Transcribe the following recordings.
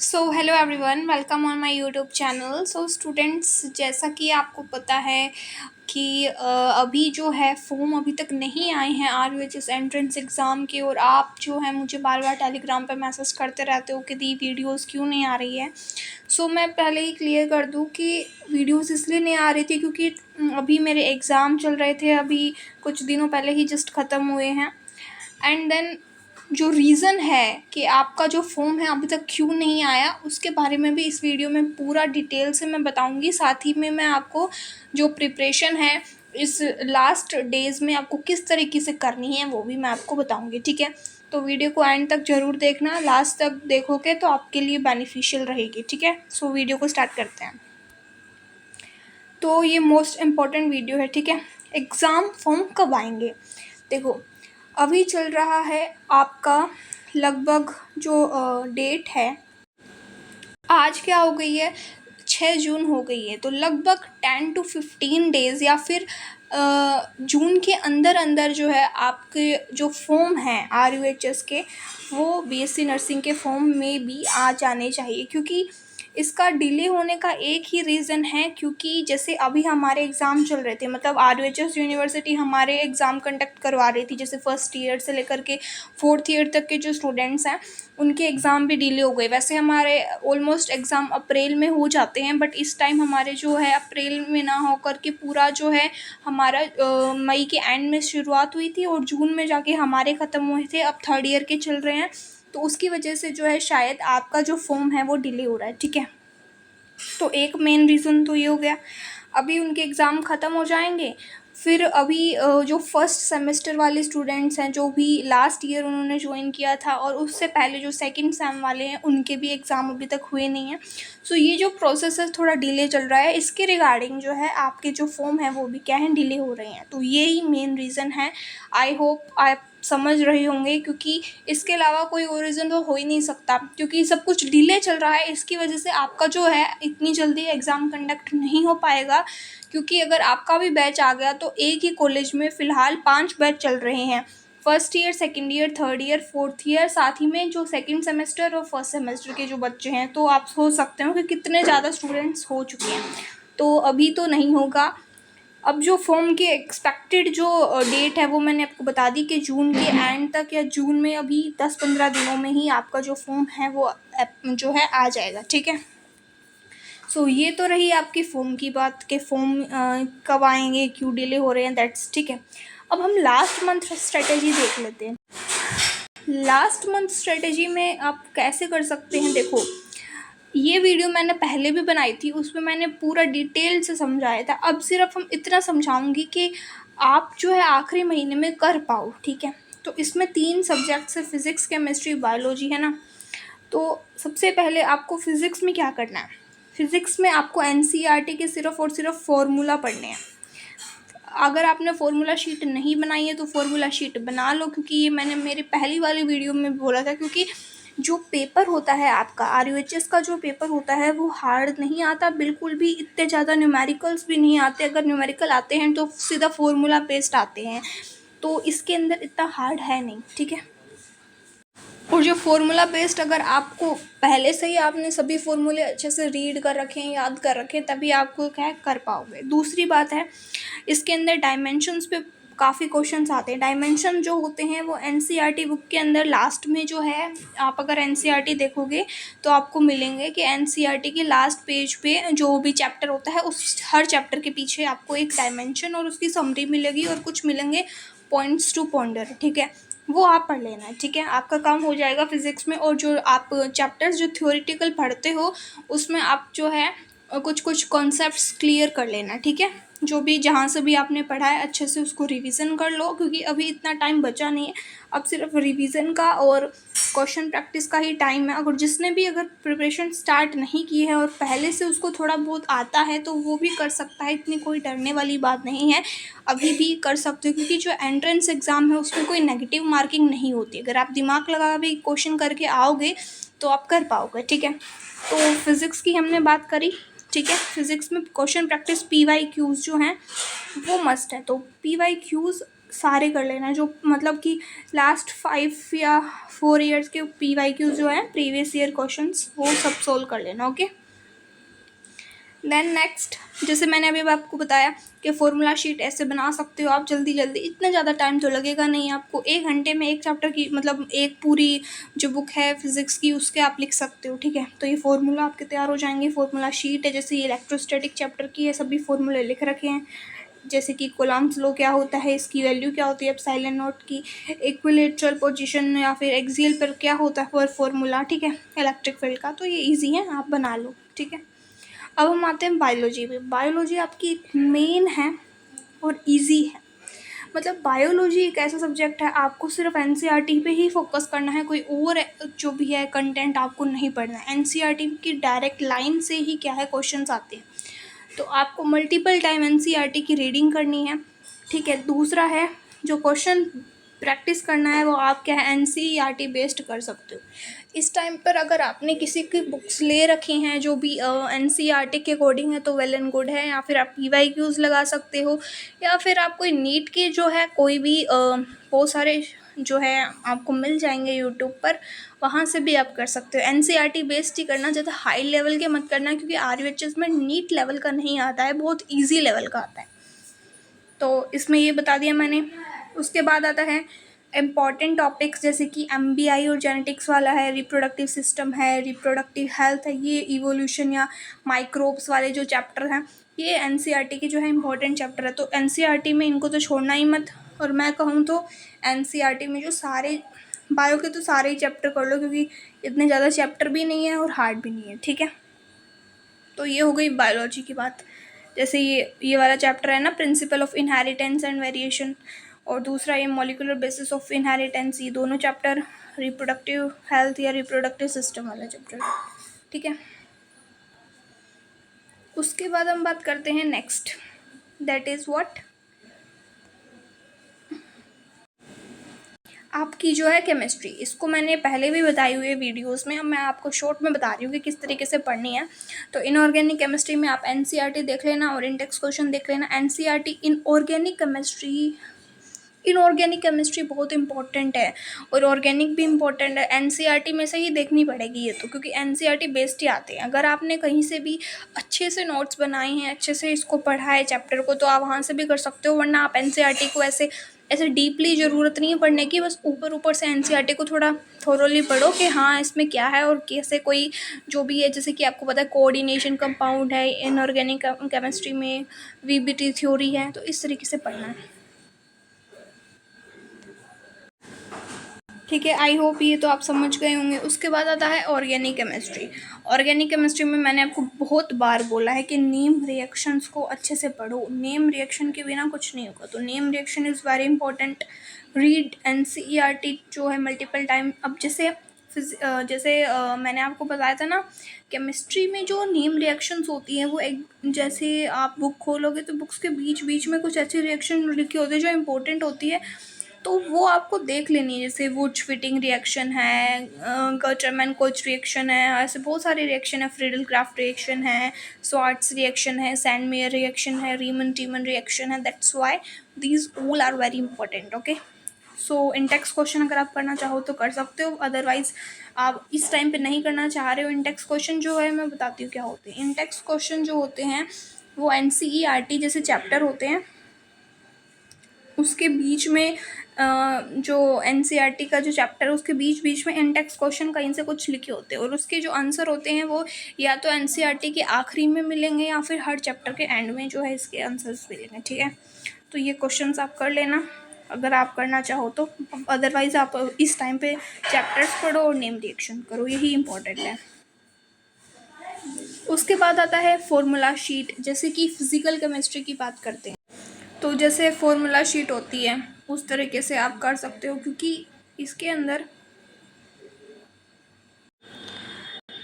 So hello everyone, welcome on my YouTube channel. So students, जैसा कि आपको पता है कि अभी जो है फॉर्म अभी तक नहीं आए हैं RUHS एंट्रेंस एग्ज़ाम के। और आप जो है मुझे बार बार टेलीग्राम पे मैसेज करते रहते हो कि दी वीडियोस क्यों नहीं आ रही है। सो मैं पहले ही क्लियर कर दूं कि वीडियोस इसलिए नहीं आ रही थी क्योंकि अभी मेरे एग्ज़ाम चल रहे थे, अभी कुछ दिनों पहले ही जस्ट ख़त्म हुए हैं। एंड देन जो रीज़न है कि आपका जो फॉर्म है अभी तक क्यों नहीं आया, उसके बारे में भी इस वीडियो में पूरा डिटेल से मैं बताऊंगी। साथ ही में मैं आपको जो प्रिपरेशन है इस लास्ट डेज़ में आपको किस तरीके से करनी है वो भी मैं आपको बताऊंगी, ठीक है। तो वीडियो को एंड तक ज़रूर देखना, लास्ट तक देखोगे तो आपके लिए बेनिफिशियल रहेगी, ठीक है। सो वीडियो को स्टार्ट करते हैं। तो ये मोस्ट इम्पॉर्टेंट वीडियो है, ठीक है। एग्ज़ाम फॉर्म कब आएंगे? देखो, अभी चल रहा है आपका लगभग जो डेट है, आज क्या हो गई है, 6 जून हो गई है। तो लगभग 10 to 15 डेज़ या फिर जून के अंदर अंदर जो है आपके जो फॉर्म हैं RUHS के, वो BSc नर्सिंग के फॉर्म में भी आ जाने चाहिए। क्योंकि इसका डिले होने का एक ही रीज़न है, क्योंकि जैसे अभी हमारे एग्ज़ाम चल रहे थे, मतलब RUHS यूनिवर्सिटी हमारे एग्ज़ाम कंडक्ट करवा रही थी। जैसे फर्स्ट ईयर से लेकर के फोर्थ ईयर तक के जो स्टूडेंट्स हैं उनके एग्ज़ाम भी डिले हो गए। वैसे हमारे ऑलमोस्ट एग्ज़ाम अप्रैल में हो जाते हैं, बट इस टाइम हमारे जो है अप्रैल में ना होकर के पूरा जो है हमारा मई के एंड में शुरुआत हुई थी और जून में जाके हमारे ख़त्म हुए थे। अब थर्ड ईयर के चल रहे हैं, तो उसकी वजह से जो है शायद आपका जो फॉर्म है वो डिले हो रहा है, ठीक है। तो एक मेन रीज़न तो ये हो गया। अभी उनके एग्ज़ाम ख़त्म हो जाएंगे, फिर अभी जो फर्स्ट सेमेस्टर वाले स्टूडेंट्स हैं, जो भी लास्ट ईयर उन्होंने ज्वाइन किया था, और उससे पहले जो सेकंड सेम वाले हैं उनके भी एग्ज़ाम अभी तक हुए नहीं हैं। सो ये जो प्रोसेस है थोड़ा डिले चल रहा है। इसके रिगार्डिंग जो है आपके जो फॉर्म है वो भी क्या है, डिले हो रहे हैं। तो यही मेन रीज़न है। आई होप आप समझ रहे होंगे, क्योंकि इसके अलावा कोई और रीज़न तो हो ही नहीं सकता, क्योंकि सब कुछ डिले चल रहा है। इसकी वजह से आपका जो है इतनी जल्दी एग्ज़ाम कंडक्ट नहीं हो पाएगा। क्योंकि अगर आपका भी बैच आ गया तो एक ही कॉलेज में फ़िलहाल 5 बैच चल रहे हैं, first year, second year, third year, fourth year, साथ ही में जो सेकेंड सेमेस्टर और फर्स्ट सेमेस्टर के जो बच्चे हैं। तो आप सोच सकते हो कि कितने ज़्यादा स्टूडेंट्स हो चुके हैं। तो अभी तो नहीं होगा। अब जो फॉर्म की एक्सपेक्टेड जो डेट है वो मैंने आपको बता दी कि जून के एंड तक या जून में अभी 10-15 दिनों में ही आपका जो फॉर्म है वो जो है आ जाएगा, ठीक है। सो ये तो रही आपकी फॉर्म की बात कि फॉर्म कब आएंगे, क्यों डिले हो रहे हैं, दैट्स ठीक है। अब हम लास्ट मंथ स्ट्रेटेजी देख लेते हैं। लास्ट मंथ स्ट्रेटेजी में आप कैसे कर सकते हैं? देखो, ये वीडियो मैंने पहले भी बनाई थी, उसमें मैंने पूरा डिटेल से समझाया था। अब सिर्फ हम इतना समझाऊंगी कि आप जो है आखिरी महीने में कर पाओ, ठीक है। तो इसमें 3 सब्जेक्ट्स है, फिज़िक्स, केमिस्ट्री, बायोलॉजी, है ना। तो सबसे पहले आपको फ़िज़िक्स में क्या करना है? फ़िज़िक्स में आपको NCERT के सिर्फ़ और सिर्फ फॉर्मूला पढ़ने हैं। अगर आपने फार्मूला शीट नहीं बनाई है तो फार्मूला शीट बना लो, क्योंकि ये मैंने मेरी पहली वाली वीडियो में बोला था। क्योंकि जो पेपर होता है आपका RUHS का, जो पेपर होता है वो हार्ड नहीं आता बिल्कुल भी। इतने ज़्यादा न्यूमेरिकल्स भी नहीं आते, अगर न्यूमेरिकल आते हैं तो सीधा फार्मूला बेस्ड आते हैं। तो इसके अंदर इतना हार्ड है नहीं, ठीक है। और जो फार्मूला बेस्ड, अगर आपको पहले से ही आपने सभी फार्मूले अच्छे से रीड कर रखे हैं, याद कर रखे हैं, तभी आपको क्या कर पाओगे। दूसरी बात है, इसके अंदर डायमेंशंस पे काफ़ी क्वेश्चंस आते हैं। डायमेंशन जो होते हैं वो NCERT बुक के अंदर लास्ट में जो है, आप अगर NCERT देखोगे तो आपको मिलेंगे कि NCERT के लास्ट पेज पे जो भी चैप्टर होता है उस हर चैप्टर के पीछे आपको एक डायमेंशन और उसकी समरी मिलेगी और कुछ मिलेंगे पॉइंट्स टू पॉन्डर, ठीक है। वो आप पढ़ लेना है, ठीक है। आपका काम हो जाएगा फिज़िक्स में। और जो आप चैप्टर्स जो थ्योरेटिकल पढ़ते हो उसमें आप जो है कुछ कुछ कॉन्सेप्ट्स क्लियर कर लेना, ठीक है। जो भी जहाँ से भी आपने पढ़ा है अच्छे से उसको रिवीजन कर लो, क्योंकि अभी इतना टाइम बचा नहीं है। अब सिर्फ रिवीजन का और क्वेश्चन प्रैक्टिस का ही टाइम है। अगर जिसने भी अगर प्रिपरेशन स्टार्ट नहीं की है और पहले से उसको थोड़ा बहुत आता है तो वो भी कर सकता है, इतनी कोई डरने वाली बात नहीं है, अभी भी कर सकते हो। क्योंकि जो एंट्रेंस एग्ज़ाम है उसमें कोई नेगेटिव मार्किंग नहीं होती। अगर आप दिमाग लगा भी क्वेश्चन करके आओगे तो आप कर पाओगे, ठीक है। तो फिज़िक्स की हमने बात करी, ठीक है। फिज़िक्स में क्वेश्चन प्रैक्टिस PYQs जो हैं वो मस्ट है। तो PYQs सारे कर लेना, जो मतलब कि लास्ट 5 या 4 ईयर्स के PYQs जो हैं, प्रीवियस ईयर क्वेश्चंस, वो सब सोल्व कर लेना। ओके, देन नेक्स्ट, जैसे मैंने अभी आपको बताया कि फॉर्मूला शीट ऐसे बना सकते हो आप जल्दी जल्दी। इतना ज़्यादा टाइम तो लगेगा नहीं आपको, 1 घंटे में एक चैप्टर की, मतलब एक पूरी जो बुक है फिज़िक्स की उसके आप लिख सकते हो। ठीक है, तो ये फार्मूला आपके तैयार हो जाएंगे। फार्मूला शीट है, जैसे ये इलेक्ट्रोस्टैटिक चैप्टर की है, सभी फार्मूले लिख रखे हैं, जैसे कि कूलम्ब्स लॉ क्या होता है, इसकी वैल्यू क्या होती है, एप्सिलॉन नॉट की इक्विलेटरल पोजीशन या फिर एक्सियल पर क्या होता है फॉर्मूला। ठीक है, इलेक्ट्रिक फील्ड का, तो ये इजी है, आप बना लो। ठीक है, अब हम आते हैं बायोलॉजी पे। बायोलॉजी आपकी मेन है और इजी है। मतलब बायोलॉजी एक ऐसा सब्जेक्ट है, आपको सिर्फ एनसीईआरटी पे ही फोकस करना है, कोई और जो भी है कंटेंट आपको नहीं पढ़ना है। एनसीईआरटी की डायरेक्ट लाइन से ही क्या है क्वेश्चंस आते हैं, तो आपको मल्टीपल टाइम एनसीईआरटी की रीडिंग करनी है। ठीक है, दूसरा है जो क्वेश्चन प्रैक्टिस करना है वो आप क्या है एनसीईआरटी बेस्ड कर सकते हो। इस टाइम पर अगर आपने किसी की बुक्स ले रखी हैं जो भी एनसीईआरटी के अकॉर्डिंग है तो वेल एंड गुड है, या फिर आप PYQs लगा सकते हो, या फिर आप कोई नीट की जो है कोई भी बहुत सारे जो है आपको मिल जाएंगे यूट्यूब पर, वहाँ से भी आप कर सकते हो। एनसीईआरटी बेस्ड ही करना, ज़्यादा हाई लेवल के मत करना, क्योंकि RUHS में नीट लेवल का नहीं आता है, बहुत ईजी लेवल का आता है। तो इसमें ये बता दिया मैंने। उसके बाद आता है इम्पॉर्टेंट टॉपिक्स, जैसे कि MBI और जेनेटिक्स वाला है, रिप्रोडक्टिव सिस्टम है, रिप्रोडक्टिव हेल्थ है, ये इवोल्यूशन या माइक्रोब्स वाले जो चैप्टर हैं, ये एनसीईआरटी के जो है इम्पॉर्टेंट चैप्टर है। तो एनसीईआरटी में इनको तो छोड़ना ही मत। और मैं कहूँ तो एनसीईआरटी में जो सारे बायो के तो सारे ही चैप्टर कर लो, क्योंकि इतने ज़्यादा चैप्टर भी नहीं है और हार्ड भी नहीं है। ठीक है, तो ये हो गई बायोलॉजी की बात। जैसे ये वाला चैप्टर है ना, principle of inheritance and variation, और दूसरा ये मॉलिक्यूलर बेसिस ऑफ इनहेरिटेंस, ये दोनों चैप्टर रिप्रोडक्टिव हेल्थ या रिप्रोडक्टिव सिस्टम वाला चैप्टर। ठीक है, उसके बाद हम बात करते हैं नेक्स्ट, दैट इज़ व्हाट, आपकी जो है केमिस्ट्री। इसको मैंने पहले भी बताई हुई है वीडियोस में, अब मैं आपको शॉर्ट में बता रही हूँ कि किस तरीके से पढ़नी है। तो इनऑर्गेनिक केमिस्ट्री में आप एनसीईआरटी देख लेना और इंडेक्स क्वेश्चन देख लेना। एनसीईआरटी इनऑर्गेनिक केमिस्ट्री बहुत इंपॉर्टेंट है, और ऑर्गेनिक भी इंपॉर्टेंट है। एनसीईआरटी में से ही देखनी पड़ेगी ये तो, क्योंकि एनसीईआरटी बेस्ड ही आते हैं। अगर आपने कहीं से भी अच्छे से नोट्स बनाए हैं, अच्छे से इसको पढ़ा है चैप्टर को, तो आप वहाँ से भी कर सकते हो, वरना आप एनसीईआरटी को ऐसे डीपली ज़रूरत नहीं है पढ़ने की, बस ऊपर ऊपर से एनसीईआरटी को थोड़ा थोरोली पढ़ो कि हाँ इसमें क्या है और कैसे कोई जो भी है, जैसे कि आपको पता है कोऑर्डिनेशन कंपाउंड है इनऑर्गेनिक केमिस्ट्री में, VBT थ्योरी है, तो इस तरीके से पढ़ना है। ठीक है, आई होप ये तो आप समझ गए होंगे। उसके बाद आता है ऑर्गेनिक केमिस्ट्री। ऑर्गेनिक केमिस्ट्री में मैंने आपको बहुत बार बोला है कि नेम रिएक्शंस को अच्छे से पढ़ो, नेम रिएक्शन के बिना कुछ नहीं होगा। तो name reaction is very important. Read NCERT जो है मल्टीपल टाइम। अब जैसे मैंने आपको बताया था ना, केमिस्ट्री में जो नेम रिएक्शंस होती हैं वो एक, जैसे आप बुक खोलोगे तो बुक्स के बीच बीच में कुछ अच्छे रिएक्शन लिखे होते हैं जो इंपॉर्टेंट होती है, तो वो आपको देख लेनी है। जैसे वुड फिटिंग रिएक्शन है, गटरमैन कोच रिएक्शन है, ऐसे बहुत सारे रिएक्शन है, फ्रीडल क्राफ्ट रिएक्शन है, स्वार्ट्स रिएक्शन है, सैंडमेयर रिएक्शन है, रीमन टीमन रिएक्शन है। That's why these all are very important. Okay, so intext question अगर आप करना चाहो तो कर सकते हो, अदरवाइज आप इस टाइम पे नहीं करना चाह रहे हो। इंटेक्स क्वेश्चन जो है मैं बताती हूँ क्या होते हैं। इंटेक्स क्वेश्चन जो होते हैं वो एनसीईआरटी जैसे चैप्टर होते हैं उसके बीच में जो एनसीईआरटी का जो चैप्टर है उसके बीच बीच में इंटेक्स क्वेश्चन कहीं से कुछ लिखे होते हैं, और उसके जो आंसर होते हैं वो या तो एनसीईआरटी के आखिरी में मिलेंगे या फिर हर चैप्टर के एंड में जो है इसके आंसर्स मिलेंगे। ठीक है, तो ये क्वेश्चंस आप कर लेना अगर आप करना चाहो तो, अदरवाइज़ आप इस टाइम पे चैप्टर्स पढ़ो और नेम रिएक्शन करो, यही इंपॉर्टेंट है। उसके बाद आता है फॉर्मूला शीट। जैसे कि फिज़िकल केमिस्ट्री की बात करते हैं तो जैसे फॉर्मूला शीट होती है उस तरीके से आप कर सकते हो, क्योंकि इसके अंदर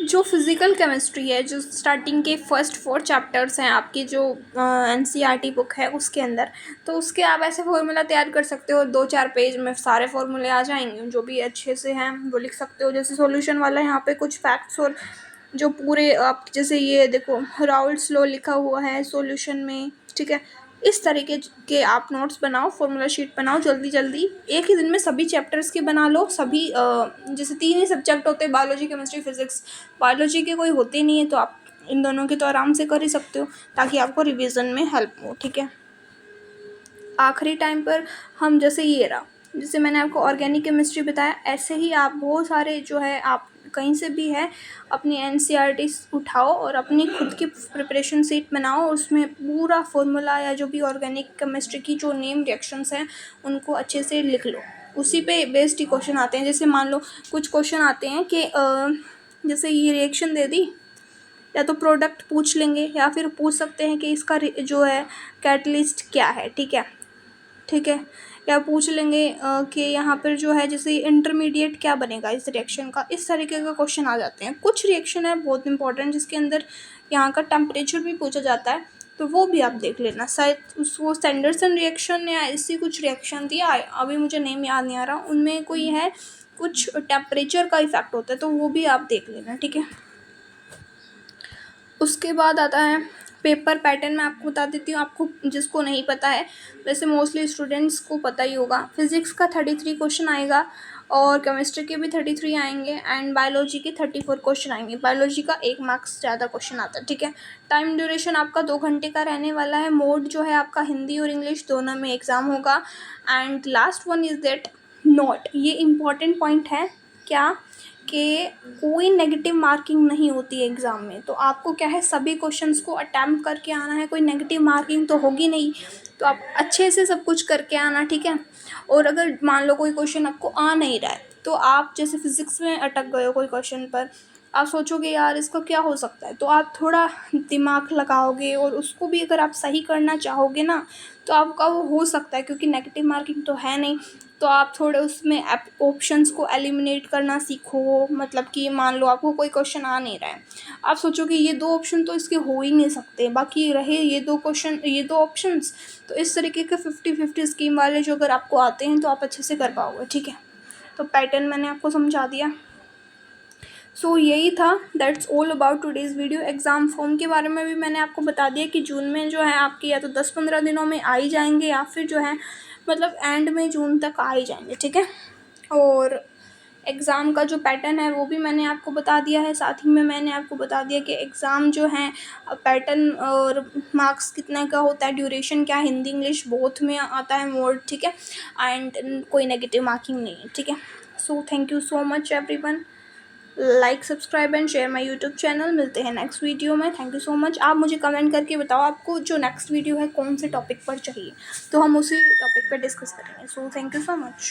जो फिज़िकल केमिस्ट्री है, जो स्टार्टिंग के फर्स्ट 4 चैप्टर्स हैं आपकी जो एनसीईआरटी बुक है उसके अंदर, तो उसके आप ऐसे फार्मूला तैयार कर सकते हो, 2-4 पेज में सारे फार्मूले आ जाएंगे, जो भी अच्छे से हैं वो लिख सकते हो। जैसे सॉल्यूशन वाला यहाँ पे कुछ फैक्ट्स और जो पूरे आप, जैसे ये देखो राउल्ट्स लॉ लिखा हुआ है सॉल्यूशन में। ठीक है, इस तरीके के आप नोट्स बनाओ, फॉर्मूला शीट बनाओ जल्दी जल्दी, एक ही दिन में सभी चैप्टर्स के बना लो। सभी जैसे 3 ही सब्जेक्ट होते हैं, बायोलॉजी, केमिस्ट्री, फिजिक्स। बायोलॉजी के कोई होते नहीं है तो आप इन दोनों के तो आराम से कर ही सकते हो, ताकि आपको रिवीजन में हेल्प हो, ठीक है। आखिरी टाइम पर हम जैसे ये रहा, जैसे मैंने आपको ऑर्गेनिक केमिस्ट्री बताया, ऐसे ही आप बहुत सारे जो है आप कहीं से भी है अपनी एनसीईआरटी उठाओ और अपनी खुद की प्रिपरेशन शीट बनाओ, और उसमें पूरा फॉर्मूला या जो भी ऑर्गेनिक केमिस्ट्री की जो नेम रिएक्शंस हैं उनको अच्छे से लिख लो। उसी पे बेस्ड ही क्वेश्चन आते हैं। जैसे मान लो कुछ क्वेश्चन आते हैं कि जैसे ये रिएक्शन दे दी, या तो प्रोडक्ट पूछ लेंगे या फिर पूछ सकते हैं कि इसका जो है कैटलिस्ट क्या है, ठीक है, ठीक है। या पूछ लेंगे कि यहाँ पर जो है जैसे इंटरमीडिएट क्या बनेगा इस रिएक्शन का, इस तरीके का क्वेश्चन आ जाते हैं। कुछ रिएक्शन है बहुत इंपॉर्टेंट जिसके अंदर यहाँ का टेम्परेचर भी पूछा जाता है, तो वो भी आप देख लेना। शायद उसको सैंडरसन रिएक्शन या ऐसी कुछ रिएक्शन थी, अभी मुझे नेम याद नहीं आ रहा, उनमें कोई है कुछ टेम्परेचर का इफेक्ट होता है, तो वो भी आप देख लेना, ठीक है। उसके बाद आता है पेपर पैटर्न। मैं आपको बता देती हूँ, आपको जिसको नहीं पता है, वैसे मोस्टली स्टूडेंट्स को पता ही होगा। फिजिक्स का 33 क्वेश्चन आएगा, और केमिस्ट्री के भी 33 आएंगे, एंड बायोलॉजी के 34 क्वेश्चन आएंगे। बायोलॉजी का 1 मार्क्स ज़्यादा क्वेश्चन आता है, ठीक है। टाइम ड्यूरेशन आपका 2 घंटे का रहने वाला है। मोड जो है आपका हिंदी और इंग्लिश दोनों में एग्ज़ाम होगा। And last one is that note, ये इम्पॉर्टेंट पॉइंट है क्या, कि कोई नेगेटिव मार्किंग नहीं होती है एग्ज़ाम में। तो आपको क्या है, सभी क्वेश्चंस को अटैम्प्ट करके आना है, कोई नेगेटिव मार्किंग तो होगी नहीं। तो आप अच्छे से सब कुछ करके आना, ठीक है। और अगर मान लो कोई क्वेश्चन आपको आ नहीं रहा है, तो आप जैसे फिजिक्स में अटक गए हो कोई क्वेश्चन पर, आप सोचोगे यार इसका क्या हो सकता है, तो आप थोड़ा दिमाग लगाओगे और उसको भी अगर आप सही करना चाहोगे ना, तो आपका वो हो सकता है, क्योंकि नेगेटिव मार्किंग तो है नहीं। तो आप थोड़े उसमें ऑप्शंस को एलिमिनेट करना सीखो। मतलब कि मान लो आपको कोई क्वेश्चन आ नहीं रहा है, आप सोचोगे ये 2 ऑप्शन तो इसके हो ही नहीं सकते, बाकी रहे ये 2 क्वेश्चन, ये 2 ऑप्शंस। तो इस तरीके के 50-50 स्कीम वाले जो अगर आपको आते हैं तो आप अच्छे से कर पाओगे, ठीक है। तो पैटर्न मैंने आपको समझा दिया। सो यही था, that's all about today's video. Exam form के बारे में भी मैंने आपको बता दिया कि जून में जो है आपके या तो 10-15 दिनों में आ ही जाएंगे, या फिर जो है मतलब एंड में जून तक आ ही जाएंगे, ठीक है। और एग्ज़ाम का जो पैटर्न है वो भी मैंने आपको बता दिया है। साथ ही में मैंने आपको बता दिया कि एग्ज़ाम जो है पैटर्न और मार्क्स कितने का होता है, ड्यूरेशन क्या, हिंदी इंग्लिश बोथ में आता है मोड, ठीक है। एंड कोई नेगेटिव मार्किंग नहीं है, ठीक है। So thank you so much everyone. Like, subscribe and share my YouTube channel. मिलते हैं नेक्स्ट वीडियो में। Thank you so much. आप मुझे कमेंट करके बताओ आपको जो नेक्स्ट वीडियो है कौन से टॉपिक पर चाहिए, तो हम उसी टॉपिक पर डिस्कस करेंगे। So thank you so much.